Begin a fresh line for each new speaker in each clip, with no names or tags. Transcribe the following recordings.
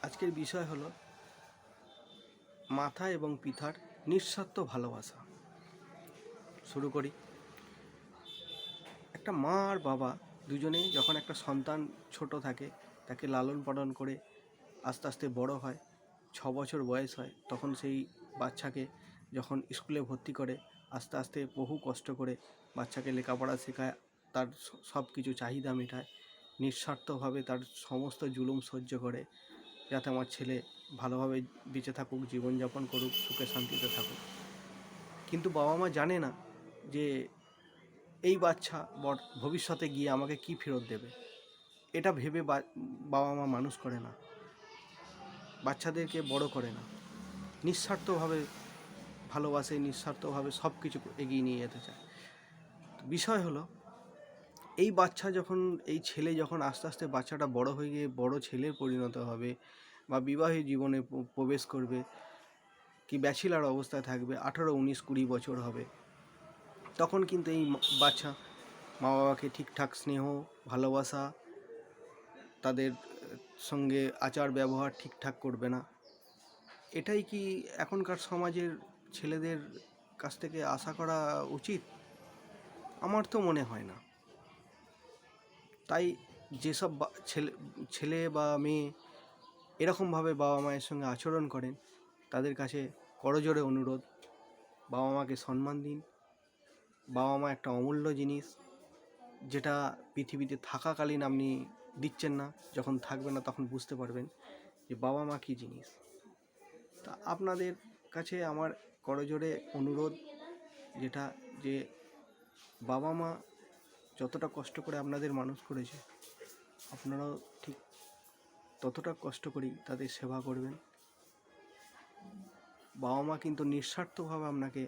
আজকের বিষয় হলো মাতা এবং পিতার নিঃস্বার্থ ভালোবাসা। শুরু করি। একটা মা আর বাবা দুজনেই যখন একটা সন্তান ছোট থাকে তাকে লালন পালন করে আস্তে আস্তে বড় হয়, 6 বছর বয়স হয়, তখন সেই বাচ্চাকে যখন স্কুলে ভর্তি করে আস্তে আস্তে বহু কষ্ট করে বাচ্চাকে লেখাপড়া শেখায়, তার সব কিছু চাহিদা মেটায়, নিঃস্বার্থভাবে তার সমস্ত জুলুম সহ্য করে যাতে আমার ছেলে ভালোভাবে বেঁচে থাকুক, জীবনযাপন করুক, সুখে শান্তিতে থাকুক। কিন্তু বাবা মা জানে না যে এই বাচ্চা ভবিষ্যতে গিয়ে আমাকে কি ফেরত দেবে। এটা ভেবে বাবা মা মানুষ করে না, বাচ্চাদেরকে বড় করে না, নিঃস্বার্থভাবে ভালোবাসে, নিঃস্বার্থভাবে সব কিছু এগিয়ে নিয়ে যেতে চায়। বিষয় হলো এই বাচ্চা যখন, এই ছেলে যখন আস্তে আস্তে বাচ্চাটা বড় হয়ে গিয়ে বড় ছেলের পরিণত হবে বা বিবাহিত জীবনে প্রবেশ করবে, কি ব্যাচেলার অবস্থায় থাকবে, 18, 19, 20 বছর হবে, তখন কিন্তু এই বাচ্চা মা বাবাকে ঠিকঠাক স্নেহ ভালোবাসা, তাদের সঙ্গে আচার ব্যবহার ঠিকঠাক করবে না। এটাই কি এখনকার সমাজের ছেলেদের কাছ থেকে আশা করা উচিত? আমার তো মনে হয় না। তাই যেসব ছেলে বা মেয়ে এরকমভাবে বাবা মায়ের সঙ্গে আচরণ করেন, তাদের কাছে করজোড়ে অনুরোধ, বাবা মাকে সম্মান দিন। বাবা মা একটা অমূল্য জিনিস, যেটা পৃথিবীতে থাকাকালীন আপনি দিচ্ছেন না, যখন থাকবে না তখন বুঝতে পারবেন যে বাবা মা কী জিনিস। তা আপনাদের কাছে আমার করজোড়ে অনুরোধ, যেটা যে বাবা মা যতটা কষ্ট করে আপনাদের মানুষ করেছে, আপনারাও ঠিক ততটা কষ্ট করেই তাদের সেবা করবেন। বাবা মা কিন্তু নিঃস্বার্থভাবে আপনাকে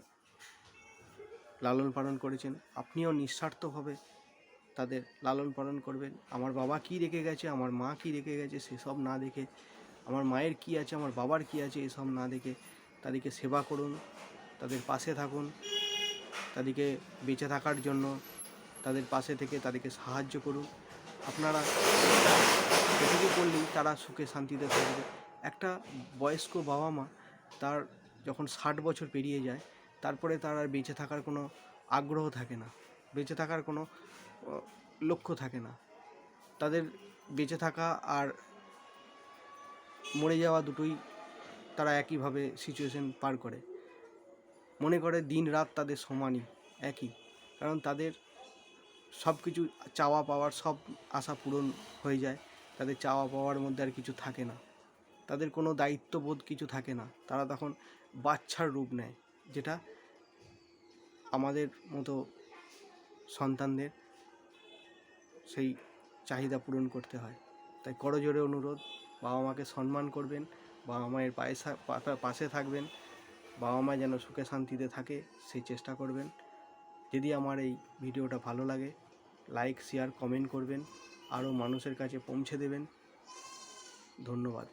লালন পালন করেছেন, আপনিও নিঃস্বার্থভাবে তাদের লালন পালন করবেন। আমার বাবা কী রেখে গেছে, আমার মা কী রেখে গেছে সেসব না দেখে, আমার মায়ের কী আছে, আমার বাবার কী আছে এসব না দেখে তাদেরকে সেবা করুন, তাদের পাশে থাকুন, তাদেরকে বেঁচে থাকার জন্য তাদের পাশে থেকে তাদেরকে সাহায্য করুন। আপনারা এটুকু করলেই তারা সুখে শান্তিতে থাকবে। একটা বয়স্ক বাবা মা, তার যখন 60 বছর পেরিয়ে যায়, তারপরে তার আর বেঁচে থাকার কোনো আগ্রহ থাকে না, বেঁচে থাকার কোনো লক্ষ্য থাকে না। তাদের বেঁচে থাকা আর মরে যাওয়া দুটোই তারা একইভাবে সিচুয়েশন পার করে, মনে করে দিন রাত তাদের সমানই, একই। কারণ তাদের সব কিছু চাওয়া পাওয়ার সব আশা পূরণ হয়ে যায়, তাদের চাওয়া পাওয়ার মধ্যে আর কিছু থাকে না, তাদের কোনো দায়িত্ববোধ কিছু থাকে না, তারা তখন বাচ্চার রূপ নেয়, যেটা আমাদের মতো সন্তানদের সেই চাহিদা পূরণ করতে হয়। তাই করজোড়ে অনুরোধ, বাবা মাকে সম্মান করবেন, বাবা মায়ের পাশে থাকবেন, বাবা মা যেন সুখে শান্তিতে থাকে সেই চেষ্টা করবেন। যদি আমার এই ভিডিওটা ভালো লাগে, লাইক, শেয়ার, কমেন্ট করবেন, আরও মানুষের কাছে পৌঁছে দেবেন। ধন্যবাদ।